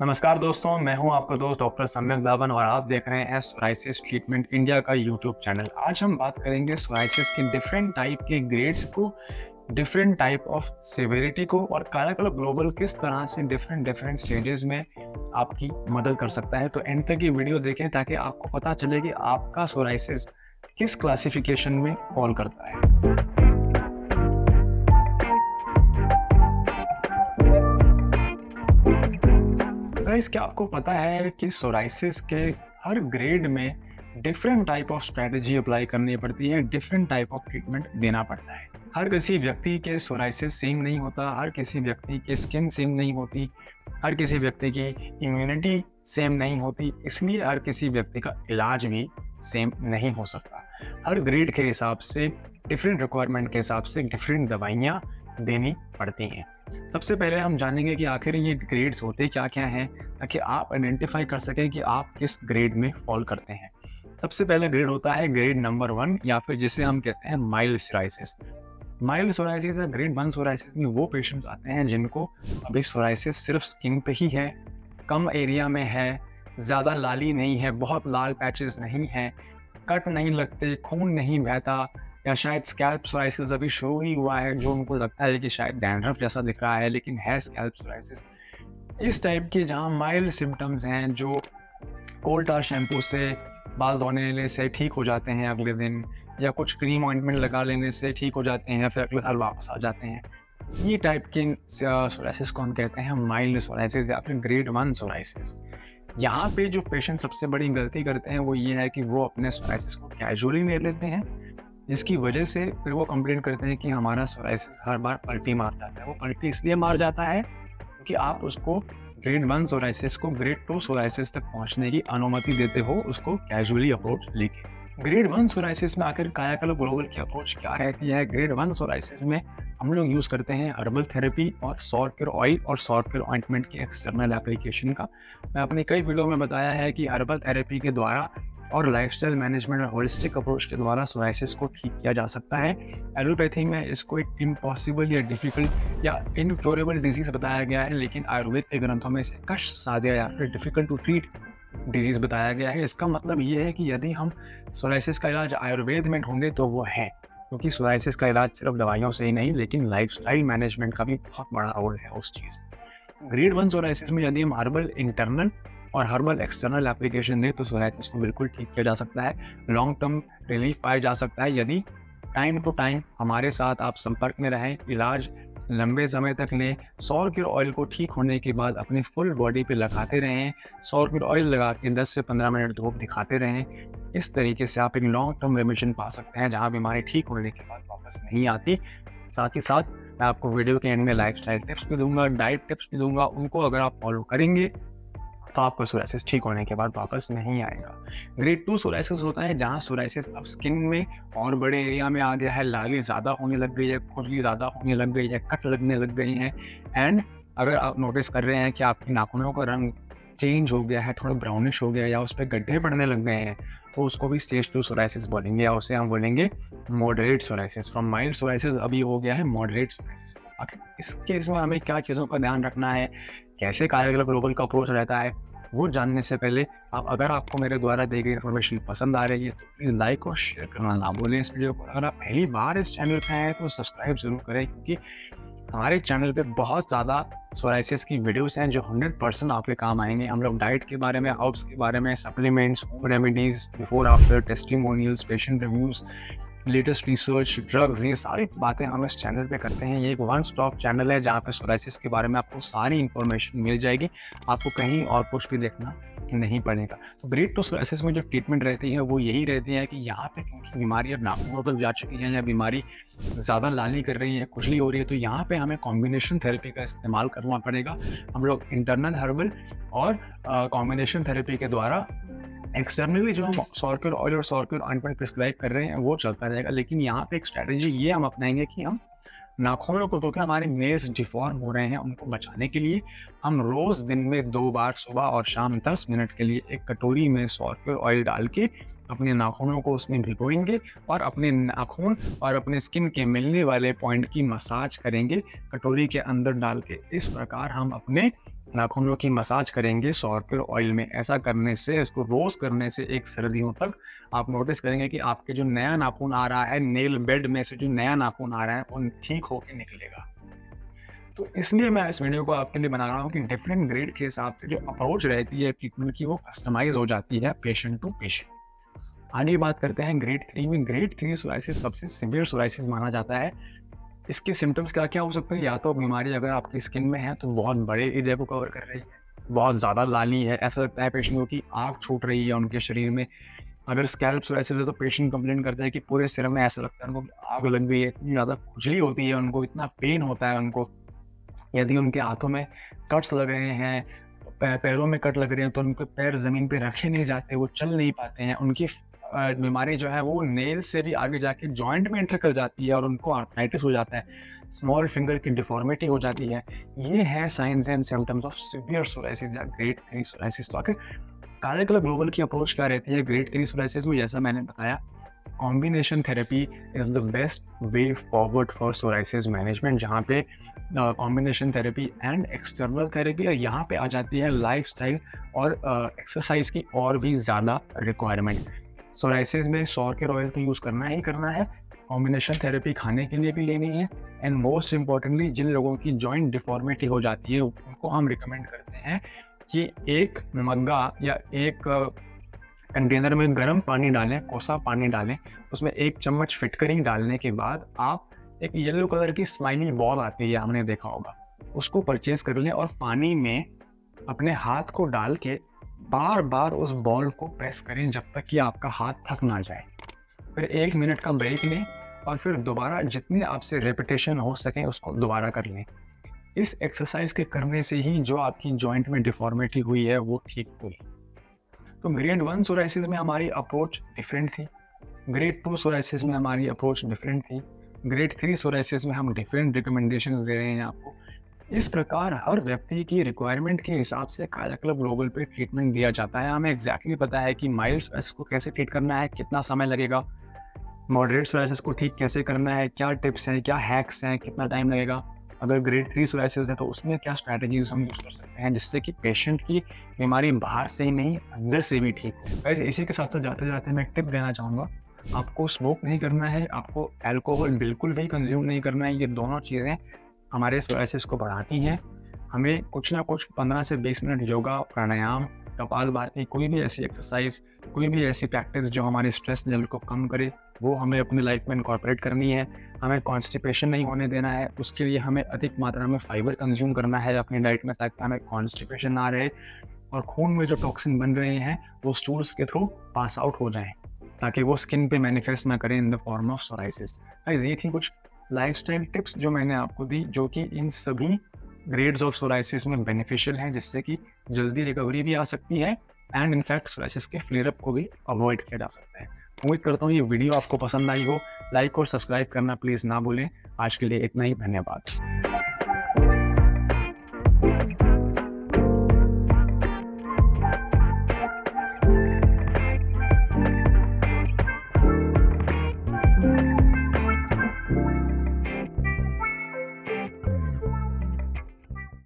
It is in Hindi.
नमस्कार दोस्तों, मैं हूं आपका दोस्त डॉक्टर सम्यक दावन और आप देख रहे हैं सोराइसिस ट्रीटमेंट इंडिया का यूट्यूब चैनल। आज हम बात करेंगे सोराइसिस के डिफरेंट टाइप के ग्रेड्स को, डिफरेंट टाइप ऑफ सिविरिटी को और कायाकल्प ग्लोबल किस तरह से डिफरेंट स्टेजेस में आपकी मदद कर सकता है। तो एंड तक ये वीडियो देखें ताकि आपको पता चले कि आपका सोराइसिस किस क्लासिफिकेशन में फॉल करता है। गाइस, क्या आपको पता है कि सोराइसिस के हर ग्रेड में different type of strategy apply करनी पड़ती है, डिफरेंट टाइप ऑफ ट्रीटमेंट देना पड़ता है। हर किसी व्यक्ति के सोराइसिस सेम नहीं होता, हर किसी व्यक्ति की स्किन सेम नहीं होती, हर किसी व्यक्ति की इम्यूनिटी सेम नहीं होती, इसलिए हर किसी व्यक्ति का इलाज भी सेम नहीं हो सकता। हर ग्रेड के हिसाब से, डिफरेंट रिक्वायरमेंट के हिसाब से डिफरेंट दवाइयाँ देनी पड़ती हैं। सबसे पहले हम जानेंगे कि आखिर ये ग्रेड्स होते क्या हैं, ताकि आप आइडेंटिफाई कर सकें कि आप किस ग्रेड में फॉल करते हैं। सबसे पहला ग्रेड होता है ग्रेड नंबर 1, या फिर जिसे हम कहते हैं माइल्ड सोराइसिस। माइल्ड सोराइसिस या ग्रेड 1 सोराइसिस में वो पेशेंट्स आते हैं जिनको अभी सोराइसिस सिर्फ स्किन पे ही है, कम एरिया में है, ज़्यादा लाली नहीं है, बहुत लाल पैचेस नहीं हैं, कट नहीं लगते, खून नहीं बहता, या शायद स्कैल्प सोराइसिस अभी शुरू ही हुआ है, जो उनको लगता है कि शायद डैंड्रफ जैसा दिख रहा है लेकिन है स्कैल्प सोराइसिस। इस टाइप के जहाँ माइल्ड सिम्टम्स हैं, जो कोल टार शैम्पू से बाल धोने से ठीक हो जाते हैं अगले दिन, या कुछ क्रीम ऑइंटमेंट लगा लेने से ठीक हो जाते हैं, या फिर अगले साल वापस आ जाते हैं, ये टाइप के सोराइसिस को हम कहते हैं माइल्ड सोराइसिस या फिर ग्रेड 1 सोराइसिस। यहाँ पे जो पेशेंट सबसे बड़ी गलती करते हैं वो ये है कि वो अपने सोराइसिस को कैजुअली ले लेते हैं, जिसकी वजह से फिर वो कंप्लेन करते हैं कि हमारा सोराइसिस हर बार पलटी मार जाता है। वो पलटी इसलिए मार जाता है क्योंकि आप उसको ग्रेड 1 सोराइसिस को ग्रेड 2 सोराइसिस तक पहुंचने की अनुमति देते हो, उसको कैजुअली अप्रोच लेके। ग्रेड 1 सोराइसिस में आखिर कायाकल्प ग्लोबल की अप्रोच क्या रहती है? ग्रेड 1 सोराइसिस में हम लोग यूज़ करते हैं हर्बल थेरेपी और सौरकेर ऑयल और सौरकेर ऑइंटमेंट की एक्सटर्नल एप्लीकेशन का। मैं अपनी कई वीडियो में बताया है कि हर्बल थेरेपी के द्वारा और लाइफस्टाइल मैनेजमेंट और होलिस्टिक अप्रोच के द्वारा सोराइसिस को ठीक किया जा सकता है। एलोपैथी में इसको एक इम्पॉसिबल या डिफिकल्ट या इनक्योरेबल डिजीज बताया गया है, लेकिन आयुर्वेद के ग्रंथों में इसे कष्ट साध्य या फिर डिफिकल्ट टू ट्रीट डिजीज बताया गया है। इसका मतलब ये है कि यदि हम सोराइसिस का इलाज आयुर्वेद में ढूंढे तो वो है, क्योंकि सोराइसिस का इलाज सिर्फ दवाइयों से ही नहीं लेकिन लाइफस्टाइल मैनेजमेंट का भी बहुत बड़ा रोल है उस चीज़। ग्रेड 1 सोराइसिस में यदि हम हर्बल इंटरनल और हर्बल एक्सटर्नल एप्लीकेशन दें तो सोराइसिस को बिल्कुल ठीक किया जा सकता है, लॉन्ग टर्म रिलीफ पाया जा सकता है यदि टाइम टू टाइम हमारे साथ आप संपर्क में रहें, इलाज लंबे समय तक लें, सौरकेर ऑयल को ठीक होने के बाद अपनी फुल बॉडी पे लगाते रहें, सौरकेर ऑयल लगा के 10 से 15 मिनट धूप दिखाते रहें। इस तरीके से आप एक लॉन्ग टर्म रिमिशन पा सकते हैं, जहाँ बीमारी ठीक होने के बाद वापस नहीं आती। साथ ही साथ मैं आपको वीडियो के एंड में लाइफस्टाइल टिप्स भी दूंगा, डाइट टिप्स भी दूंगा, उनको अगर आप फॉलो करेंगे तो आपको सोराइसिस ठीक होने के बाद वापस नहीं आएगा। ग्रेड 2 सोराइसिस होता है जहाँ सोराइसिस अब स्किन में और बड़े एरिया में आ गया है, लाली ज़्यादा होने लग गई है, खुजली ज़्यादा होने लग गई है, कट लगने लग गई हैं, एंड अगर आप नोटिस कर रहे हैं कि आपकी नाखूनों का रंग चेंज हो गया है, थोड़ा ब्राउनिश हो गया है, या उस पर गड्ढे पड़ने लग गए हैं, तो उसको भी स्टेज 2 सोराइसिस बोलेंगे, या उसे हम बोलेंगे moderate psoriasis. From mild psoriasis अभी हो गया है मॉडरेट सोराइसिस। इस केस में हमें क्या चीज़ों का ध्यान रखना है, कैसे कायाकल्प ग्लोबल का अप्रोच रहता है, वो जानने से पहले अगर आपको मेरे द्वारा दी गई इन्फॉर्मेशन पसंद आ रही है तो प्लीज़ लाइक और शेयर करना ना भूलें इस वीडियो को। अगर आप पहली बार इस चैनल पे आए हैं तो सब्सक्राइब जरूर करें, क्योंकि हमारे चैनल पे बहुत ज़्यादा सोराइसिस की वीडियोस हैं जो 100% आपके काम आएंगे। हम लोग डाइट के बारे में, हर्ब्स के बारे में, supplements, home remedies, before after testimonials, patient reviews, latest research, drugs, ये सारी बातें हम इस चैनल पे करते हैं। ये एक वन स्टॉप चैनल है जहाँ पे सोराइसिस के बारे में आपको सारी इन्फॉर्मेशन मिल जाएगी, आपको कहीं और कुछ भी देखना नहीं पड़ेगा। तो ग्रेड 2 सोराइसिस में जो ट्रीटमेंट रहती है वो यही रहती है कि यहाँ पे क्योंकि बीमारी अब नाखूनों तक जा चुकी है या बीमारी ज़्यादा लाली कर रही है, खुजली हो रही है, तो यहाँ पे हमें कॉम्बिनेशन थेरेपी का इस्तेमाल करना पड़ेगा। हम लोग इंटरनल हर्बल और कॉम्बिनेशन थेरेपी के द्वारा एक्सटर्नली जो हम सौरकेर ऑयल और सौरकेर ऑइंटमेंट प्रिस्क्राइब कर रहे हैं वो चलता रहेगा, लेकिन यहाँ पे एक स्ट्रैटेजी ये हम अपनाएंगे कि हम नाखूनों को, क्योंकि हमारे नेल्स डिफॉर्म हो रहे हैं, उनको बचाने के लिए हम रोज़ दिन में 2 बार सुबह और शाम 10 मिनट के लिए एक कटोरी में सौरकेर ऑयल डाल के अपने नाखूनों को उसमें भिगोएंगे और अपने नाखून और अपने स्किन के मिलने वाले पॉइंट की मसाज करेंगे कटोरी के अंदर डाल के। इस प्रकार हम अपने नाखूनों की मसाज करेंगे सौरपुर ऑयल में। ऐसा करने से, इसको रोज करने से एक सर्दियों तक आप नोटिस करेंगे कि आपके जो नया नाखून आ रहा है, नेल बेड में से जो नया नाखून आ रहा है, वो ठीक होके निकलेगा। तो इसलिए मैं इस वीडियो को आपके लिए बना रहा हूँ कि डिफरेंट ग्रेड के हिसाब से जो अप्रोच रहती है ट्रीटमेंट की, वो कस्टमाइज हो जाती है पेशेंट टू पेशेंट। आगे बात करते हैं ग्रेड 3 में। ग्रेड 3 सोराइसिस सबसे सीवियर सोराइसिस माना जाता है। इसके सिम्टम्स क्या-क्या हो सकते हैं? या तो बीमारी अगर आपकी स्किन में है तो बहुत बड़े एरिया को कवर कर रही है, बहुत ज़्यादा लाली है, ऐसा लगता है पेशेंट को कि आग छूट रही है उनके शरीर में। अगर स्कैल्प सोराइसिस है तो पेशेंट कंप्लेन करता है कि पूरे सिर में ऐसा लगता है उनको आग लग गई है, इतनी ज़्यादा खुजली होती है उनको, इतना पेन होता है उनको। यदि उनके हाथों में कट्स लग रहे हैं, पैरों में कट लग रहे हैं, तो उनके पैर ज़मीन पे रखे नहीं जाते, वो चल नहीं पाते हैं। उनकी बीमारी जो है वो नेल से भी आगे जाके जॉइंट में एंटर कर जाती है और उनको आर्थराइटिस हो जाता है, स्मॉल फिंगर की डिफॉर्मिटी हो जाती है। ये है science and symptoms of severe psoriasis या ग्रेड 3 सोराइसिस। तो आखिर काले कलर ग्लोबल की अप्रोच क्या रहती है ग्रेड 3 सोराइसिस में? जैसा मैंने बताया, combination therapy is the best way forward for psoriasis management, जहाँ पे combination therapy and external therapy, और यहाँ पे आ जाती है लाइफस्टाइल और एक्सरसाइज की और भी ज़्यादा रिक्वायरमेंट। सोराइसिस में सौर के ऑयल तो यूज़ करना ही करना है, कॉम्बिनेशन थेरेपी खाने के लिए भी लेनी है, एंड मोस्ट इम्पॉर्टेंटली जिन लोगों की जॉइंट डिफॉर्मिटी हो जाती है उनको हम रिकमेंड करते हैं कि एक मग्गा या एक कंटेनर में गर्म पानी डालें, कोसा पानी डालें, उसमें 1 चम्मच फिटकरी डालने के बाद आप एक येलो कलर की स्माइली बॉल आती है, हमने देखा होगा, उसको परचेज कर लें और पानी में अपने हाथ को डाल के बार बार उस बॉल को प्रेस करें जब तक कि आपका हाथ थक ना जाए। फिर 1 मिनट का ब्रेक लें और फिर दोबारा जितनी आपसे रेपिटेशन हो सके उसको दोबारा कर लें। इस एक्सरसाइज के करने से ही जो आपकी जॉइंट में डिफॉर्मिटी हुई है वो ठीक हुई। तो ग्रेड 1 सोराइसिस में हमारी अप्रोच डिफरेंट थी, ग्रेड 2 सोराइसिस में हमारी अप्रोच डिफरेंट थी, ग्रेड 3 सोराइसिस में हम डिफरेंट रिकमेंडेशंस दे रहे हैं आपको। इस प्रकार हर व्यक्ति की रिक्वायरमेंट के हिसाब से काला क्लब ग्लोबल पे ट्रीटमेंट दिया जाता है। हमें एग्जैक्टली पता है कि माइल्ड सोराइसिस को कैसे ट्रीट करना है, कितना समय लगेगा, मॉडरेट सोराइसिस को ठीक कैसे करना है, क्या टिप्स हैं, क्या हैक्स हैं, कितना टाइम लगेगा। अगर ग्रेड 3 सोराइसिस है तो उसमें क्या स्ट्रैटेजीज हम यूज़ कर सकते हैं जिससे कि पेशेंट की बीमारी बाहर से ही नहीं अंदर से भी ठीक हो। वैसे इसी के साथ साथ जाते जाते मैं एक टिप देना चाहूँगा, आपको स्मोक नहीं करना है, आपको अल्कोहल बिल्कुल भी कंज्यूम नहीं करना है। ये दोनों चीज़ें हमारे सोराइसिस को बढ़ाती हैं। हमें कुछ ना कुछ 15 से 20 मिनट योगा, प्राणायाम, कपालभाति, कोई भी ऐसी एक्सरसाइज, कोई भी ऐसी प्रैक्टिस जो हमारे स्ट्रेस लेवल को कम करे, वो हमें अपनी लाइफ में इनकॉर्पोरेट करनी है। हमें कॉन्स्टिपेशन नहीं होने देना है, उसके लिए हमें अधिक मात्रा में फाइबर कंज्यूम करना है अपनी डाइट में, ताकि हमें कॉन्स्टिपेशन ना रहे और खून में जो टॉक्सिन बन रहे हैं वो स्टूल्स के थ्रू पास आउट हो जाएं, ताकि वो स्किन पे मैनिफेस्ट ना करें in the form of psoriasis. ये थी कुछ लाइफस्टाइल टिप्स जो मैंने आपको दी, जो कि इन सभी ग्रेड्स ऑफ सोराइसिस में बेनिफिशियल हैं, जिससे कि जल्दी रिकवरी भी आ सकती है एंड इनफैक्ट सोराइसिस के फ्लेयर अप को भी अवॉइड किया जा सकता है। उम्मीद करता हूँ ये वीडियो आपको पसंद आई हो। लाइक और सब्सक्राइब करना प्लीज़ ना भूलें। आज के लिए इतना ही, धन्यवाद।